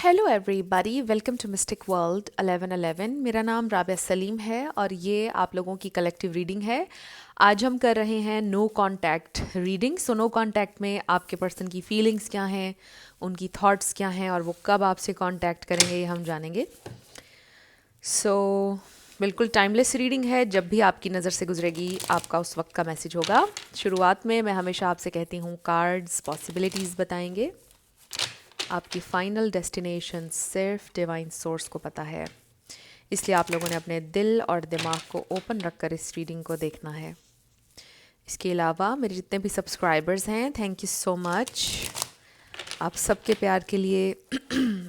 Hello everybody, welcome to mystic world 1111। मेरा नाम राबिया सलीम है और ये आप लोगों की कलेक्टिव रीडिंग है। आज हम कर रहे हैं no contact reading. So no contact में आपके पर्सन की फीलिंग्स क्या हैं, उनकी थॉट्स क्या हैं और वो कब आपसे कांटेक्ट करेंगे ये हम जानेंगे। बिल्कुल टाइमलेस रीडिंग है, जब भी आपकी नज़र से गुजरेगी आपका उस वक्त का मैसेज होगा। शुरुआत में मैं हमेशा आपसे कहती हूँ कार्ड्स पॉसिबिलिटीज़ बताएंगे। आपकी फाइनल डेस्टिनेशन सिर्फ डिवाइन सोर्स को पता है, इसलिए आप लोगों ने अपने दिल और दिमाग को ओपन रखकर इस रीडिंग को देखना है। इसके अलावा मेरे जितने भी सब्सक्राइबर्स हैं, थैंक यू सो मच आप सबके प्यार के लिए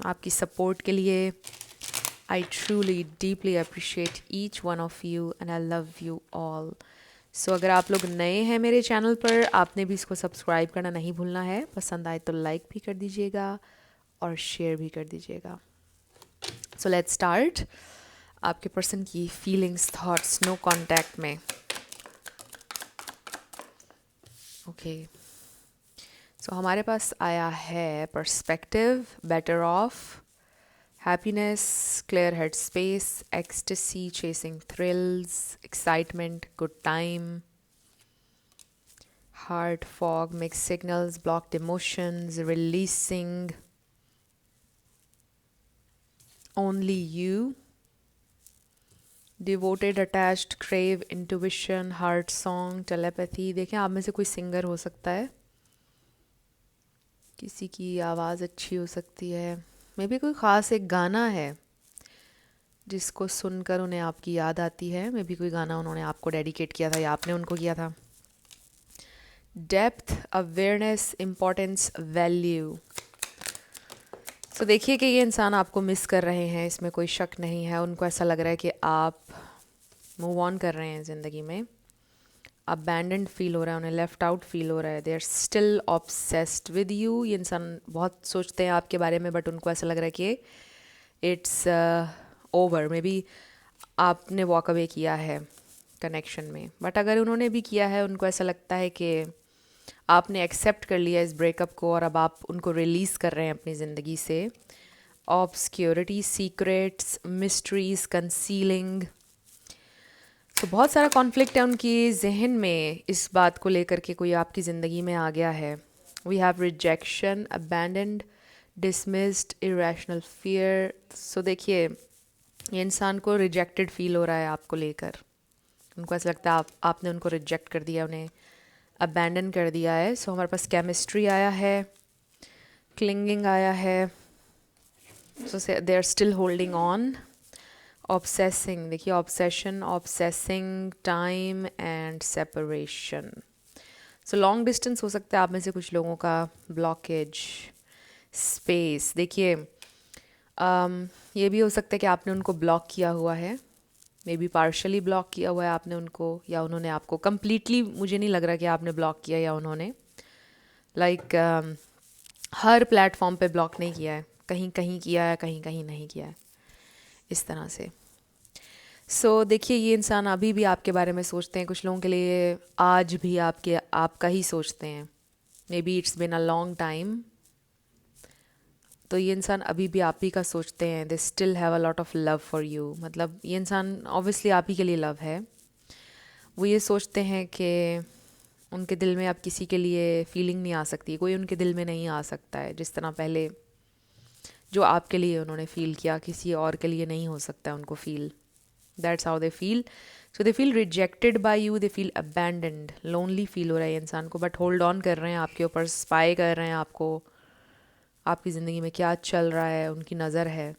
आपकी सपोर्ट के लिए। I truly deeply appreciate each one of you and I love you all. So अगर आप लोग नए हैं मेरे चैनल पर, आपने भी इसको सब्सक्राइब करना नहीं भूलना है। पसंद आए तो लाइक भी कर दीजिएगा और शेयर भी कर दीजिएगा। So let's start. आपके पर्सन की फीलिंग्स थॉट्स नो कांटेक्ट में। ओके, सो हमारे पास आया है perspective, better of, happiness, clear head space, ecstasy, chasing thrills, excitement, good time, heart fog, mixed signals, blocked emotions, releasing, only you, devoted, attached, crave, intuition, heart song, telepathy। देखें, आप में से कोई सिंगर हो सकता है, किसी की आवाज़ अच्छी हो सकती है, मे बी कोई ख़ास एक गाना है जिसको सुनकर उन्हें आपकी याद आती है। मे बी कोई गाना उन्होंने आपको डेडिकेट किया था या आपने उनको किया था। Depth, awareness, importance, value. So देखिए कि ये इंसान आपको मिस कर रहे हैं, इसमें कोई शक नहीं है। उनको ऐसा लग रहा है कि आप मूव ऑन कर रहे हैं ज़िंदगी में। अबैंडन्ड फील हो रहा है, उन्हें लेफ्ट आउट फील हो रहा है। They are still obsessed with you. ये इंसान बहुत सोचते हैं आपके बारे में, बट उनको ऐसा लग रहा है कि इट्स ओवर। मे बी आपने वॉक अवे किया है कनेक्शन में, बट अगर उन्होंने भी किया है, उनको ऐसा लगता है कि आपने एक्सेप्ट कर लिया इस ब्रेकअप को और अब आप उनको रिलीज़ कर रहे हैं अपनी ज़िंदगी से। Obscurity, secrets, mysteries, concealing. तो बहुत सारा कॉन्फ्लिक्ट है उनकी जहन में इस बात को लेकर के कोई आपकी ज़िंदगी में आ गया है। We have rejection, abandoned, dismissed, irrational fear. So देखिए, ये इंसान को रिजेक्टेड फील हो रहा है आपको लेकर। उनको ऐसा लगता है आपने उनको रिजेक्ट कर दिया, उन्हें अबैंडन कर दिया है। सो हमारे पास केमिस्ट्री आया है, क्लिंगिंग आया है, so they are still holding on. Obsessing, देखिए obsession, obsessing, time and separation. So long distance हो सकता है आप में से कुछ लोगों का। Blockage, space. देखिए ये भी हो सकता है कि आपने उनको ब्लॉक किया हुआ है, मे बी पार्शली ब्लॉक किया हुआ है आपने उनको, या उन्होंने आपको कम्प्लीटली, मुझे नहीं लग रहा कि आपने ब्लॉक किया या उन्होंने हर प्लेटफॉर्म पे ब्लॉक नहीं किया है, कहीं कहीं किया है, कहीं कहीं नहीं किया है, इस तरह से। देखिए, ये इंसान अभी भी आपके बारे में सोचते हैं। कुछ लोगों के लिए आज भी आपका ही सोचते हैं। May be it's been a long time. तो ये इंसान अभी भी आप ही का सोचते हैं। They still have a lot of love for you. मतलब ये इंसान ऑब्वियसली आप ही के लिए लव है। वो ये सोचते हैं कि उनके दिल में अब किसी के लिए फीलिंग नहीं आ सकती, कोई उनके दिल में नहीं आ सकता है जिस तरह पहले जो आपके लिए उन्होंने फ़ील किया, किसी और के लिए नहीं हो सकता है उनको feel. That's how they feel. So they feel rejected by you, they feel abandoned, lonely feel हो रहा है इंसान को, बट होल्ड ऑन कर रहे हैं आपके ऊपर, स्पाई कर रहे हैं आपको, आपकी ज़िंदगी में क्या चल रहा है, उनकी नज़र है।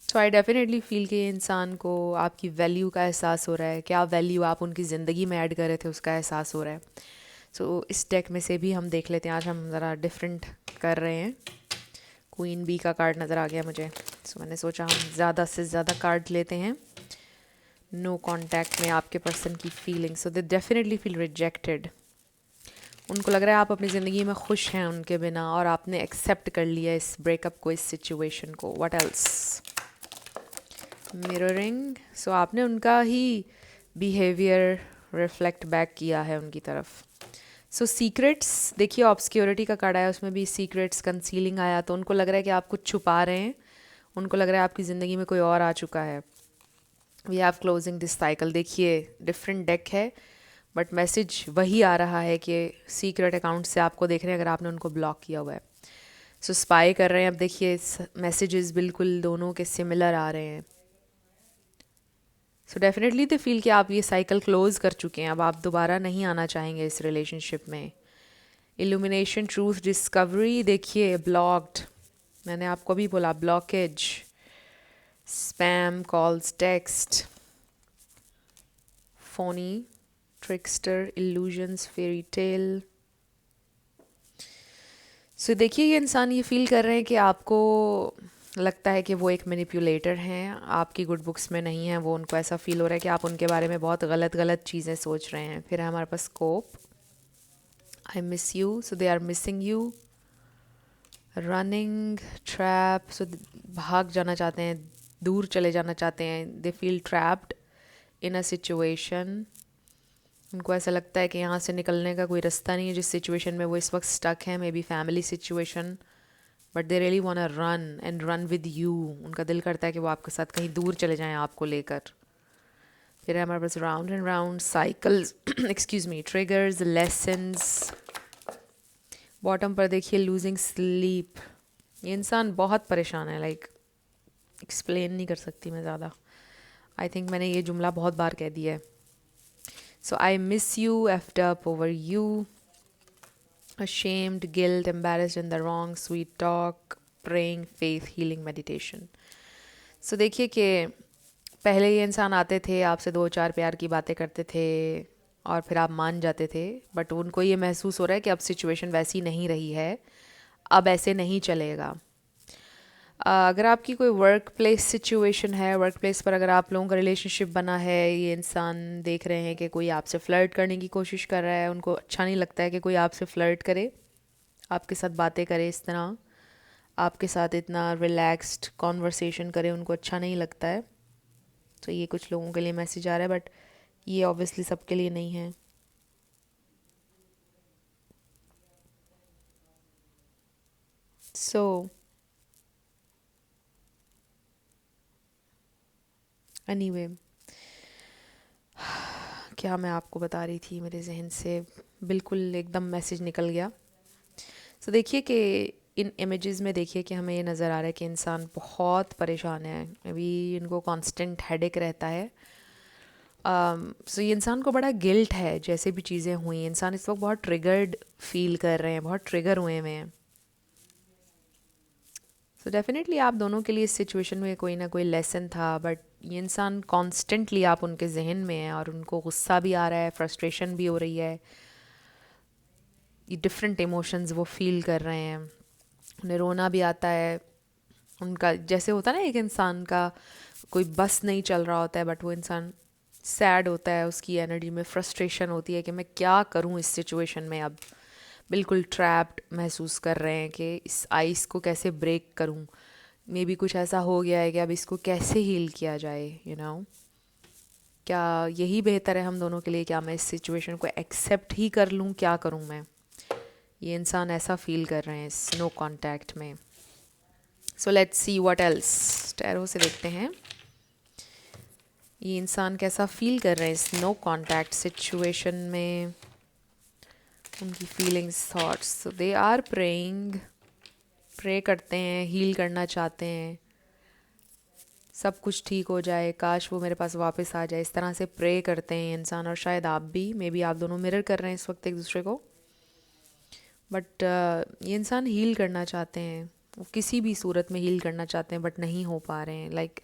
सो आई डेफिनेटली फील कि इंसान को आपकी वैल्यू का एहसास हो रहा है, क्या वैल्यू आप उनकी ज़िंदगी में ऐड कर रहे थे उसका एहसास हो रहा है। इस डेक में से भी हम देख लेते हैं। आज हम ज़रा डिफरेंट कर रहे हैं। क्वीन बी का कार्ड नज़र आ गया मुझे। मैंने सोचा हम ज़्यादा से ज़्यादा कार्ड लेते हैं। नो कॉन्टैक्ट में आपके पर्सन की feeling. So they definitely feel rejected. उनको लग रहा है आप अपनी ज़िंदगी में खुश हैं उनके बिना और आपने एक्सेप्ट कर लिया इस ब्रेकअप को, इस सिचुएशन को। What else? मिररिंग। आपने उनका ही बिहेवियर रिफ्लेक्ट बैक किया है उनकी तरफ। सो सीक्रेट्स, देखिए ऑब्सक्योरिटी का कार्ड आया, उसमें भी सीक्रेट्स कंसीलिंग आया, तो उनको लग रहा है कि आप कुछ छुपा रहे हैं, उनको लग रहा है आपकी ज़िंदगी में कोई और आ चुका है। We have closing this cycle. देखिए डिफरेंट डेक है बट मैसेज वही आ रहा है कि सीक्रेट अकाउंट से आपको देख रहे हैं अगर आपने उनको ब्लॉक किया हुआ है। सो स्पाई कर रहे हैं। अब देखिए मैसेजेस बिल्कुल दोनों के सिमिलर आ रहे हैं। सो डेफिनेटली दे फील कि आप ये साइकिल क्लोज कर चुके हैं, अब आप दोबारा नहीं आना चाहेंगे इस रिलेशनशिप में। इल्यूमिनेशन, ट्रूथ, डिस्कवरी, देखिए ब्लॉक्ड, मैंने आपको भी बोला blockage, spam calls, text, phoney, trickster, illusions, fairy tale. So देखिए ये इंसान ये फील कर रहे हैं कि आपको लगता है कि वो एक मैनिपुलेटर हैं, आपकी गुड बुक्स में नहीं है, वो उनको ऐसा फील हो रहा है कि आप उनके बारे में बहुत गलत गलत चीज़ें सोच रहे हैं। फिर है हमारे पास scope, I miss you, so they are missing you, running, trap, so भाग जाना चाहते हैं, दूर चले जाना चाहते हैं, they feel trapped in a situation. उनको ऐसा लगता है कि यहाँ से निकलने का कोई रास्ता नहीं है जिस सिचुएशन में वो इस वक्त स्टक है, maybe family situation, but they really want to run and run with you. उनका दिल करता है कि वो आपके साथ कहीं दूर चले जाएं आपको लेकर। फिर है हमारे पास round and round cycles, excuse me, triggers, lessons. Bottom पर देखिए लूजिंग स्लीप। ये इंसान बहुत परेशान है, लाइक एक्सप्लेन नहीं कर सकती मैं ज़्यादा। आई थिंक मैंने ये जुमला बहुत बार कह दिया है। So I miss you, effed up over you, ashamed, guilt, embarrassed, in the wrong, sweet talk, praying, faith, healing, meditation. So देखिए कि पहले ये इंसान आते थे, आपसे दो चार प्यार की बातें करते थे और फिर आप मान जाते थे, बट उनको ये महसूस हो रहा है कि अब सिचुएशन वैसी नहीं रही है, अब ऐसे नहीं चलेगा। अगर आपकी कोई वर्क प्लेस सिचुएशन है, वर्क प्लेस पर अगर आप लोगों का रिलेशनशिप बना है, ये इंसान देख रहे हैं कि कोई आपसे फ्लर्ट करने की कोशिश कर रहा है, उनको अच्छा नहीं लगता है कि कोई आपसे फ्लर्ट करे, आपके साथ बातें करे इस तरह, आपके साथ इतना रिलैक्स्ड कॉन्वर्सेशन करे, उनको अच्छा नहीं लगता है। तो ये कुछ लोगों के लिए मैसेज आ रहा है, बट ये ऑब्वियसली सबके लिए नहीं है। सो एनीवे, क्या मैं आपको बता रही थी, मेरे जहन से बिल्कुल एकदम मैसेज निकल गया। सो देखिए कि इन इमेजेस में देखिए कि हमें ये नज़र आ रहा है कि इंसान बहुत परेशान है, अभी इनको कांस्टेंट हेडेक रहता है। सो ये इंसान को बड़ा गिल्ट है जैसे भी चीज़ें हुई, इंसान इस वक्त बहुत ट्रिगर्ड फील कर रहे हैं, बहुत ट्रिगर हुए हुए हैं। सो डेफिनेटली आप दोनों के लिए इस सिचुएशन में कोई ना कोई लेसन था, बट ये इंसान कॉन्स्टेंटली आप उनके जहन में है और उनको गुस्सा भी आ रहा है, फ्रस्ट्रेशन भी हो रही है, ये डिफरेंट इमोशंस वो फील कर रहे हैं, उन्हें रोना भी आता है। उनका जैसे होता है ना, एक इंसान का कोई बस नहीं चल रहा होता है, बट वो इंसान सैड होता है, उसकी एनर्जी में फ्रस्ट्रेशन होती है कि मैं क्या करूं इस सिचुएशन में, अब बिल्कुल ट्रैप्ड महसूस कर रहे हैं कि इस आइस को कैसे ब्रेक करूं, मे बी कुछ ऐसा हो गया है कि अब इसको कैसे हील किया जाए, यू नो। क्या यही बेहतर है हम दोनों के लिए, क्या मैं इस सिचुएशन को एक्सेप्ट ही कर लूं, क्या करूं मैं। ये इंसान ऐसा फील कर रहे हैं इस नो कॉन्टैक्ट में। So let's see what else, tarot से देखते हैं ये इंसान कैसा फील कर रहे हैं इस नो कॉन्टैक्ट सिचुएशन में, उनकी feelings, thoughts. So they are praying, pray करते हैं, हील करना चाहते हैं, सब कुछ ठीक हो जाए, काश वो मेरे पास वापस आ जाए, इस तरह से प्रे करते हैं इंसान। और शायद आप भी, मे बी आप दोनों मिरर कर रहे हैं इस वक्त एक दूसरे को, बट ये इंसान हील करना चाहते हैं, वो किसी भी सूरत में हील करना चाहते हैं, बट नहीं हो पा रहे हैं। लाइक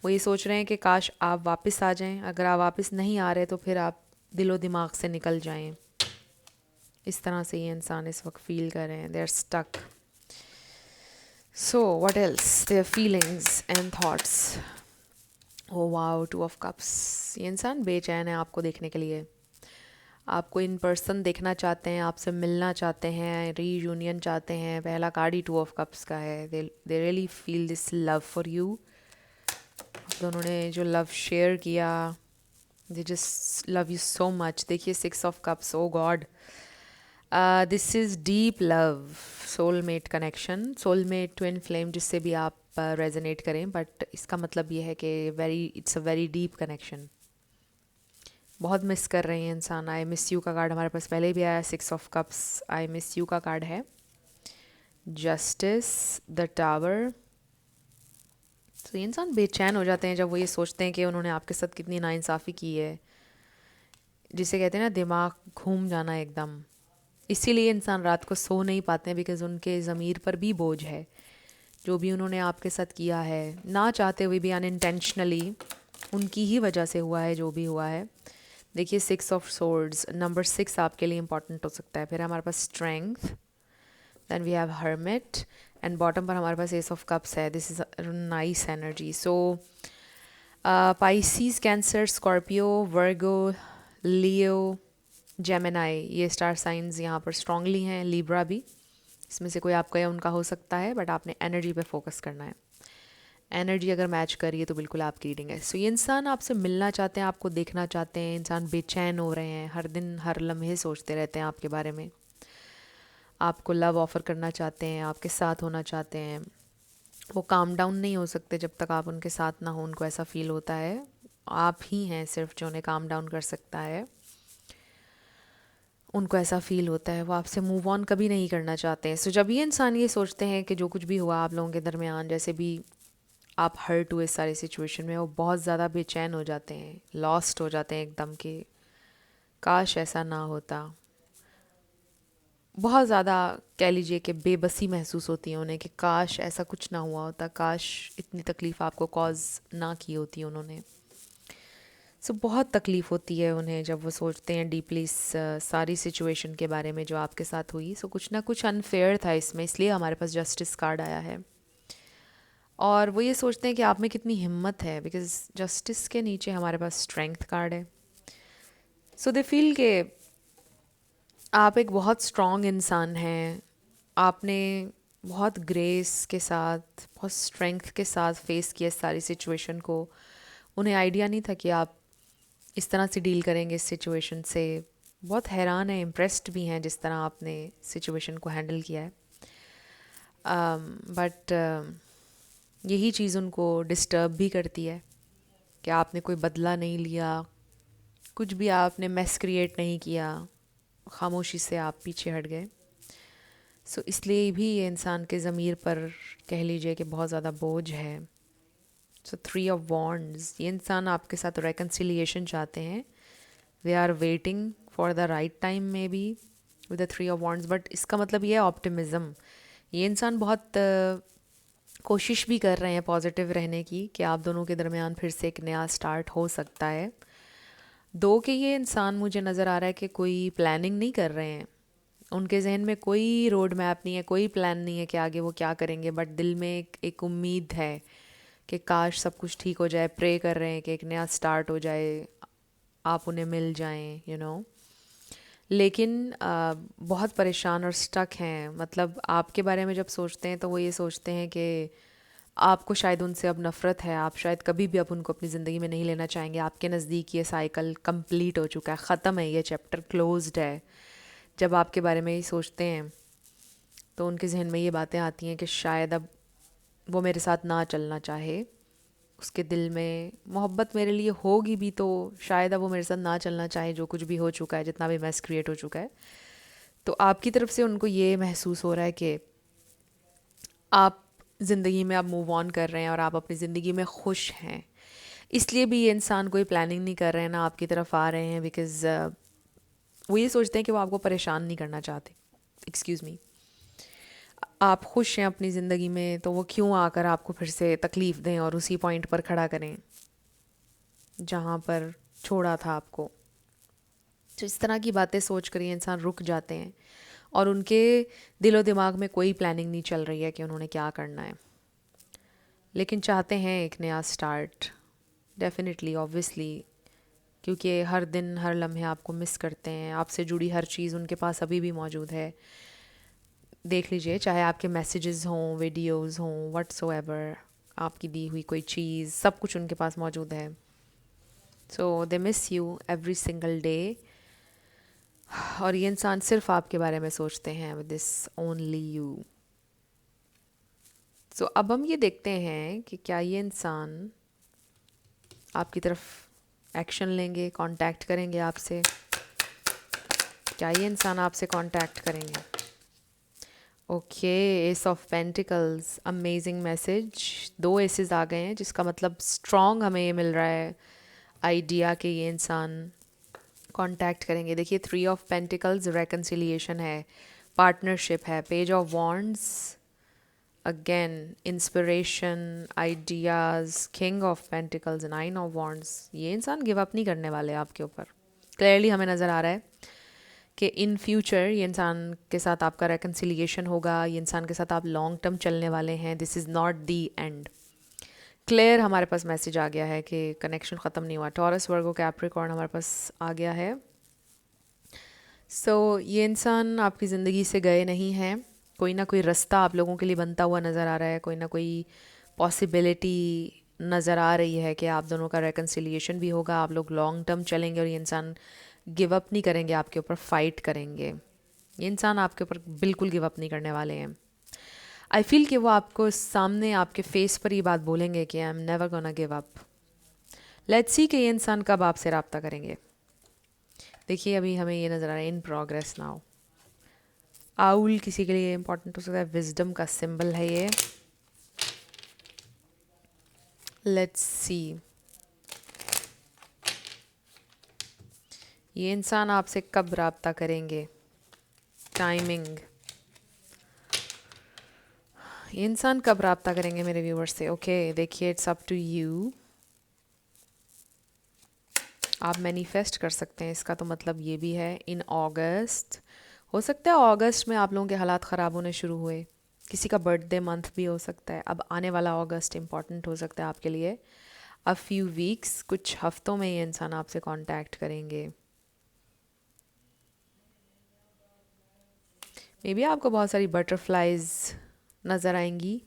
वो ये सोच रहे हैं कि काश आप वापस आ जाएं, अगर आप वापस नहीं आ रहे तो फिर आप दिलो दिमाग से निकल जाएं। इस तरह से ये इंसान इस वक्त फील कर रहे हैं, they are stuck. So what else, their feelings and thoughts. Oh wow, 2 of cups. ये इंसान बेचैन है आपको देखने के लिए, आपको इन पर्सन देखना चाहते हैं, आपसे मिलना चाहते हैं, रीयूनियन चाहते हैं। पहला कार्ड ही 2 ऑफ कप्स का है। They really feel this love for you. दोनों ने जो लव शेयर किया, they just love you so much. देखिए 6 of cups, oh God, this is deep love, soulmate connection, soulmate twin flame, जिससे भी आप रेजोनेट करें, बट इसका मतलब ये है कि it's a very deep connection. बहुत मिस कर रहे हैं इंसान। आई मिस यू का कार्ड हमारे पास पहले भी आया, 6 of cups, I miss you का कार्ड है, जस्टिस, द टावर। तो ये इंसान बेचैन हो जाते हैं जब वो ये सोचते हैं कि उन्होंने आपके साथ कितनी नाइंसाफ़ी की है, जिसे कहते हैं ना दिमाग घूम जाना एकदम। इसीलिए इंसान रात को सो नहीं पाते हैं, बिकॉज़ उनके ज़मीर पर भी बोझ है। जो भी उन्होंने आपके साथ किया है, ना चाहते हुए भी, अनइंटेंशनली, उनकी ही वजह से हुआ है जो भी हुआ है। देखिए 6 ऑफ सोर्ड्स, नंबर 6 आपके लिए इंपॉर्टेंट हो सकता है। फिर हमारे पास strength, then we have hermit, and bottom पर हमारे पास एस ऑफ कप्स है। This is nice energy. So Pisces, Cancer, Scorpio, Virgo, Leo, Gemini, ये स्टार साइंस यहाँ पर स्ट्रांगली हैं, लिब्रा भी, इसमें से कोई आपका या उनका हो सकता है, बट आपने एनर्जी पे फोकस करना है। एनर्जी अगर मैच करिए तो बिल्कुल आपकी रीडिंग है। सो ये इंसान आपसे मिलना चाहते हैं, आपको देखना चाहते हैं, इंसान बेचैन हो रहे हैं, हर दिन हर लम्हे सोचते रहते हैं आपके बारे में, आपको लव ऑफ़र करना चाहते हैं, आपके साथ होना चाहते हैं। वो काम डाउन नहीं हो सकते जब तक आप उनके साथ ना हो, उनको ऐसा फील होता है। आप ही हैं सिर्फ जो उन्हें काम डाउन कर सकता है, उनको ऐसा फ़ील होता है। वो आपसे मूव ऑन कभी नहीं करना चाहते हैं। सो जब ये इंसान ये सोचते हैं कि जो कुछ भी हुआ आप लोगों के दरमियान, जैसे भी आप हर्ट हुए इस सारी सिचुएशन में, वो बहुत ज़्यादा बेचैन हो जाते हैं, लॉस्ट हो जाते हैं एकदम, कि काश ऐसा ना होता। बहुत ज़्यादा कह लीजिए कि बेबसी महसूस होती है उन्हें, कि काश ऐसा कुछ ना हुआ होता, काश इतनी तकलीफ़ आपको कॉज ना की होती उन्होंने। सो बहुत तकलीफ़ होती है उन्हें जब वो सोचते हैं डीपली इस सारी सिचुएशन के बारे में जो आपके साथ हुई। सो कुछ ना कुछ अनफेयर था इसमें, इसलिए हमारे पास जस्टिस कार्ड आया है। और वो ये सोचते हैं कि आप में कितनी हिम्मत है, बिकॉज जस्टिस के नीचे हमारे पास स्ट्रेंथ कार्ड है। सो दे फील के आप एक बहुत स्ट्रॉन्ग इंसान हैं, आपने बहुत ग्रेस के साथ, बहुत स्ट्रेंथ के साथ फेस किया इस सारी सिचुएशन को। उन्हें आइडिया नहीं था कि आप इस तरह से डील करेंगे इस सिचुएशन से। बहुत हैरान है, इम्प्रेस्ड भी हैं जिस तरह आपने सिचुएशन को हैंडल किया है। बट यही चीज़ उनको डिस्टर्ब भी करती है कि आपने कोई बदला नहीं लिया, कुछ भी आपने मेस क्रिएट नहीं किया, खामोशी से आप पीछे हट गए। सो इसलिए भी ये इंसान के ज़मीर पर कह लीजिए कि बहुत ज़्यादा बोझ है। सो 3 ऑफ वॉन्ड्स, ये इंसान आपके साथ रेकन्सिलिएशन चाहते हैं। They are waiting for the right time maybe with the 3 of wands. But इसका मतलब ये है ऑप्टिमिज़म। ये इंसान बहुत कोशिश भी कर रहे हैं पॉजिटिव रहने की, कि आप दोनों के दरमियान फिर से एक नया स्टार्ट हो सकता है। दो कि ये इंसान मुझे नज़र आ रहा है कि कोई प्लानिंग नहीं कर रहे हैं, उनके जहन में कोई रोड मैप नहीं है, कोई प्लान नहीं है कि आगे वो क्या करेंगे, बट दिल में एक उम्मीद है कि काश सब कुछ ठीक हो जाए। प्रे कर रहे हैं कि एक नया स्टार्ट हो जाए, आप उन्हें मिल जाएं, लेकिन बहुत परेशान और स्टक हैं। मतलब आपके बारे में जब सोचते हैं तो वो ये सोचते हैं कि आपको शायद उनसे अब नफ़रत है, आप शायद कभी भी अब उनको अपनी ज़िंदगी में नहीं लेना चाहेंगे। आपके नज़दीक ये साइकिल कंप्लीट हो चुका है, ख़त्म है, ये चैप्टर क्लोज्ड है। जब आपके बारे में ही सोचते हैं तो उनके जहन में ये बातें आती हैं कि शायद अब वो मेरे साथ ना चलना चाहे, उसके दिल में मोहब्बत मेरे लिए होगी भी तो शायद अब वो मेरे साथ ना चलना चाहे, जो कुछ भी हो चुका है, जितना भी मैस क्रिएट हो चुका है। तो आपकी तरफ से उनको ये महसूस हो रहा है कि आप ज़िंदगी में आप मूव ऑन कर रहे हैं और आप अपनी ज़िंदगी में खुश हैं। इसलिए भी ये इंसान कोई प्लानिंग नहीं कर रहे हैं ना आपकी तरफ आ रहे हैं, बिकॉज़ वो ये सोचते हैं कि वो आपको परेशान नहीं करना चाहते। एक्सक्यूज़ मी, आप खुश हैं अपनी ज़िंदगी में, तो वो क्यों आकर आपको फिर से तकलीफ़ दें और उसी पॉइंट पर खड़ा करें जहाँ पर छोड़ा था आपको। तो इस तरह की बातें सोच कर ये इंसान रुक जाते हैं और उनके दिलो दिमाग में कोई प्लानिंग नहीं चल रही है कि उन्होंने क्या करना है, लेकिन चाहते हैं एक नया स्टार्ट, डेफिनेटली, ऑब्वियसली, क्योंकि हर दिन हर लम्हे आपको मिस करते हैं। आपसे जुड़ी हर चीज़ उनके पास अभी भी मौजूद है। देख लीजिए, चाहे आपके मैसेजेस हों, वीडियोस हों, व्हाट्सोएवर, आपकी दी हुई कोई चीज़, सब कुछ उनके पास मौजूद है। So they miss you every single day. और ये इंसान सिर्फ आपके बारे में सोचते हैं, with this only you. So अब हम ये देखते हैं कि क्या ये इंसान आपकी तरफ एक्शन लेंगे, कांटेक्ट करेंगे आपसे। क्या ये इंसान आपसे कांटेक्ट करेंगे? Okay, ace of pentacles, amazing message. 2 aces आ गए हैं, जिसका मतलब स्ट्रॉन्ग हमें ये मिल रहा है आइडिया कि ये इंसान कांटेक्ट करेंगे। देखिए 3 ऑफ पेंटिकल्स रेकन्सिलिएशन है, पार्टनरशिप है, page of wands again inspiration, ideas, king of pentacles, 9 of wands. ये इंसान गिव अप नहीं करने वाले आपके ऊपर। क्लियरली हमें नज़र आ रहा है कि इन फ्यूचर ये इंसान के साथ आपका रेकन्सिलिएशन होगा, ये इंसान के साथ आप लॉन्ग टर्म चलने वाले हैं। This is not the and. Clear हमारे पास मैसेज आ गया है कि कनेक्शन ख़त्म नहीं हुआ। टॉरस, वर्गो, कैप्रिकॉर्न हमारे पास आ गया है। सो ये इंसान आपकी ज़िंदगी से गए नहीं हैं। कोई ना कोई रास्ता आप लोगों के लिए बनता हुआ नज़र आ रहा है, कोई ना कोई पॉसिबिलिटी नज़र आ रही है कि आप दोनों का रेकन्सिलिएशन भी होगा, आप लोग लॉन्ग टर्म चलेंगे और ये इंसान गिव अप नहीं करेंगे, आपके ऊपर फाइट करेंगे। ये इंसान आपके ऊपर बिल्कुल गिव अप नहीं करने वाले हैं। आई फील कि वो आपको सामने आपके फेस पर ये बात बोलेंगे कि I am never gonna give up. Let's see कि ये इंसान कब आपसे रब्ता करेंगे। देखिए अभी हमें ये नज़र आ रहा है इन प्रोग्रेस नाउ। आउल किसी के लिए इंपॉर्टेंट हो सकता है, विजडम का सिंबल है ये। लेट्स सी ये इंसान आपसे कब रब्ता करेंगे, टाइमिंग। ये इंसान कब रब्ता करेंगे मेरे व्यूवर्स से? ओके देखिए इट्स अप टू यू। आप मैनिफेस्ट कर सकते हैं, इसका तो मतलब ये भी है इन अगस्त। हो सकता है अगस्त में आप लोगों के हालात ख़राब होने शुरू हुए, किसी का बर्थडे मंथ भी हो सकता है। अब आने वाला अगस्त इम्पॉर्टेंट हो सकता है आपके लिए। अ फ्यू वीक्स, कुछ हफ्तों में ये इंसान आपसे कांटेक्ट करेंगे। मे बी आपको बहुत सारी बटरफ्लाइज नज़र आएंगी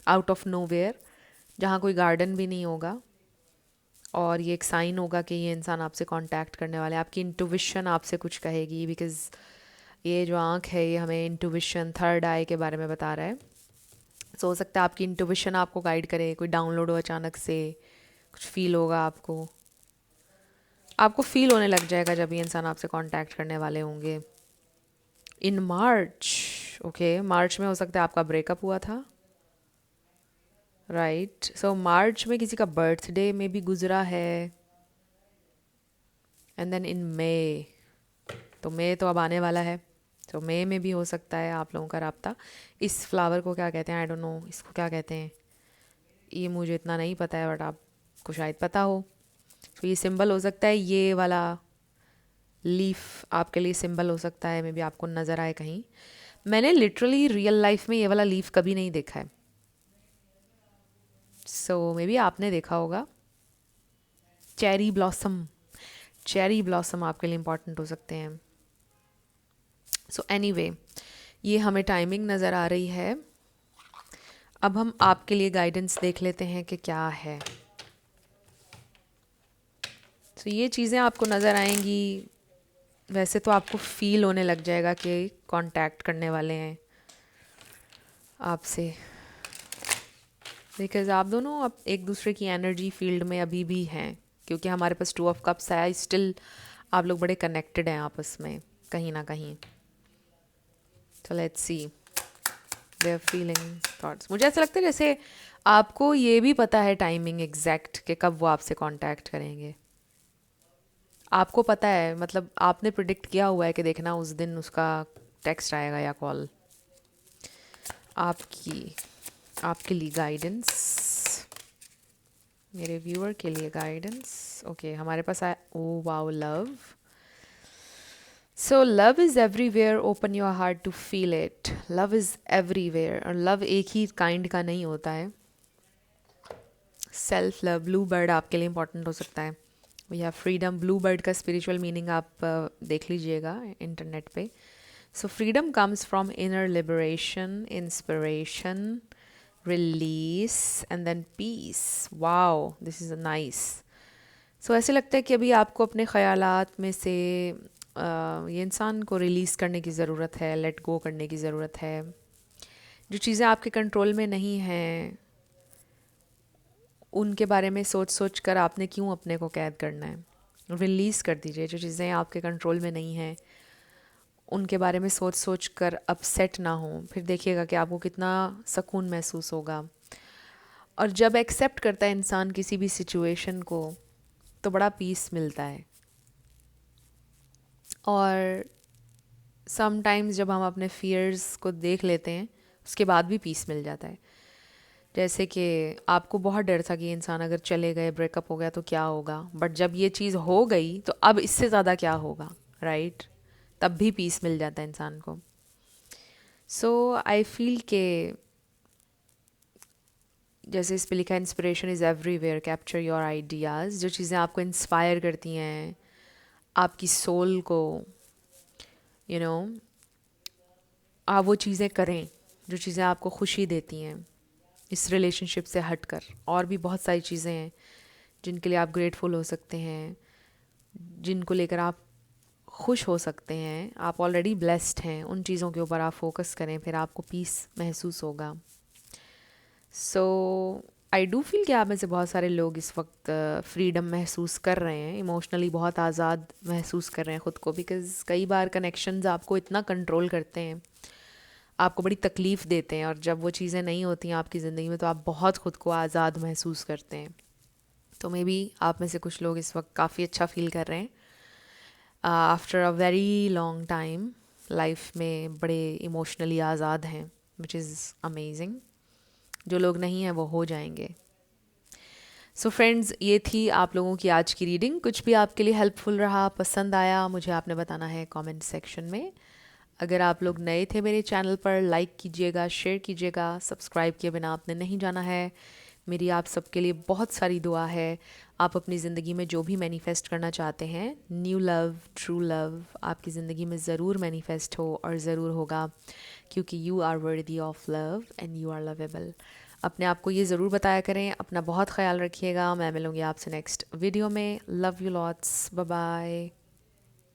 आउट ऑफ नोवेयर, जहाँ कोई गार्डन भी नहीं होगा, और ये एक साइन होगा कि ये इंसान आपसे कांटेक्ट करने वाले हैं। आपकी इंटुइशन आपसे कुछ कहेगी, बिकॉज ये जो आँख है ये हमें इंटुइशन, थर्ड आई के बारे में बता रहा है। सो हो सकता है आपकी इंटुइशन आपको गाइड करे, कोई डाउनलोड हो अचानक से, कुछ फील होगा आपको, आपको फील होने लग जाएगा जब ये इंसान आपसे कांटेक्ट करने वाले होंगे। इन मार्च, ओके मार्च में हो सकता है आपका ब्रेकअप हुआ था, राइट। सो मार्च में किसी का बर्थडे में भी गुजरा है। एंड देन इन मई, तो मई तो अब आने वाला है, तो मई में भी हो सकता है आप लोगों का राब्ता। इस फ्लावर को क्या कहते हैं, आई डोंट नो इसको क्या कहते हैं, ये मुझे इतना नहीं पता है, बट आपको शायद पता हो। तो ये सिंबल हो सकता है, ये वाला लीफ आपके लिए सिंबल हो सकता है, मे बी आपको नज़र आए कहीं। मैंने लिटरली रियल लाइफ में ये वाला लीफ कभी नहीं देखा है, सो मे बी आपने देखा होगा। चेरी ब्लॉसम, चेरी ब्लॉसम आपके लिए इम्पॉर्टेंट हो सकते हैं। सो एनीवे ये हमें टाइमिंग नज़र आ रही है। अब हम आपके लिए गाइडेंस देख लेते हैं कि क्या है। तो ये चीज़ें आपको नज़र आएंगी। वैसे तो आपको फील होने लग जाएगा कि कांटेक्ट करने वाले हैं आपसे, बिकॉज आप दोनों अब एक दूसरे की एनर्जी फील्ड में अभी भी हैं, क्योंकि हमारे पास 2 ऑफ कप्स आया। स्टिल आप लोग बड़े कनेक्टेड हैं आपस में कहीं ना कहीं। तो let's see their feeling thoughts. मुझे ऐसा लगता है जैसे आपको ये भी पता है टाइमिंग एग्जैक्ट कि कब वो आपसे कांटेक्ट करेंगे। आपको पता है, मतलब आपने प्रिडिक्ट किया हुआ है कि देखना उस दिन उसका टेक्स्ट आएगा या कॉल। आपके लिए गाइडेंस, मेरे व्यूअर के लिए गाइडेंस। ओके हमारे पास आया, oh wow love. So love is everywhere, open your heart to feel it. Love is everywhere, और लव एक ही काइंड का नहीं होता है। सेल्फ लव, ब्लू बर्ड आपके लिए इंपॉर्टेंट हो सकता है, या फ्रीडम। ब्लू बर्ड का स्पिरिचुअल मीनिंग आप देख लीजिएगा इंटरनेट पे। So freedom comes from inner liberation, inspiration, release and then peace. Wow this is nice. So ऐसे लगता है कि अभी आपको अपने ख़यालात में से ये इंसान को रिलीज़ करने की ज़रूरत है, लेट गो करने की ज़रूरत है। जो चीज़ें आपके कंट्रोल में नहीं हैं उनके बारे में सोच सोच कर आपने क्यों अपने को कैद करना है। रिलीज़ कर दीजिए। जो चीज़ें आपके कंट्रोल में नहीं हैं उनके बारे में सोच सोच कर अपसेट ना हो, फिर देखिएगा कि आपको कितना सुकून महसूस होगा। और जब एक्सेप्ट करता है इंसान किसी भी सिचुएशन को तो बड़ा पीस मिलता है। और समटाइम्स जब हम अपने फियर्स को देख लेते हैं उसके बाद भी पीस मिल जाता है। जैसे कि आपको बहुत डर था कि ये इंसान अगर चले गए, ब्रेकअप हो गया तो क्या होगा, बट जब ये चीज़ हो गई तो अब इससे ज़्यादा क्या होगा, राइट? तब भी पीस मिल जाता है इंसान को। सो आई फील के जैसे इस पे लिखा है, inspiration is everywhere, capture your ideas. जो चीज़ें आपको इंस्पायर करती हैं, आपकी सोल को यू नो आप वो चीज़ें करें जो चीज़ें आपको खुशी देती हैं इस रिलेशनशिप से हटकर। और भी बहुत सारी चीज़ें हैं जिनके लिए आप ग्रेटफुल हो सकते हैं, जिनको लेकर आप खुश हो सकते हैं। आप ऑलरेडी ब्लेस्ड हैं, उन चीज़ों के ऊपर आप फोकस करें, फिर आपको पीस महसूस होगा। सो आई डू फील कि आप में से बहुत सारे लोग इस वक्त फ्रीडम महसूस कर रहे हैं, इमोशनली बहुत आज़ाद महसूस कर रहे हैं ख़ुद को। बिकॉज़ कई बार कनेक्शंस आपको इतना कंट्रोल करते हैं, आपको बड़ी तकलीफ़ देते हैं, और जब वो चीज़ें नहीं होती हैं आपकी ज़िंदगी में तो आप बहुत ख़ुद को आज़ाद महसूस करते हैं। तो मे बी आप में से कुछ लोग इस वक्त काफ़ी अच्छा फील कर रहे हैं after a very long time. Life में बड़े इमोशनली आज़ाद हैं, विच इज़ अमेजिंग। जो लोग नहीं हैं वो हो जाएंगे। सो फ्रेंड्स, ये थी आप लोगों की आज की रीडिंग। कुछ भी आपके लिए हेल्पफुल रहा, पसंद आया, मुझे आपने बताना है कमेंट सेक्शन में। अगर आप लोग नए थे मेरे चैनल पर, लाइक कीजिएगा, शेयर कीजिएगा, सब्सक्राइब किए बिना आपने नहीं जाना है। मेरी आप सबके लिए बहुत सारी दुआ है। आप अपनी ज़िंदगी में जो भी मैनिफेस्ट करना चाहते हैं, न्यू लव, ट्रू लव, आपकी ज़िंदगी में ज़रूर मैनिफेस्ट हो और ज़रूर होगा, क्योंकि you are worthy of love and you are lovable. अपने आप को ये ज़रूर बताया करें। अपना बहुत ख्याल रखिएगा। मैं मिलूँगी आपसे नेक्स्ट वीडियो में। Love you lots, bye bye.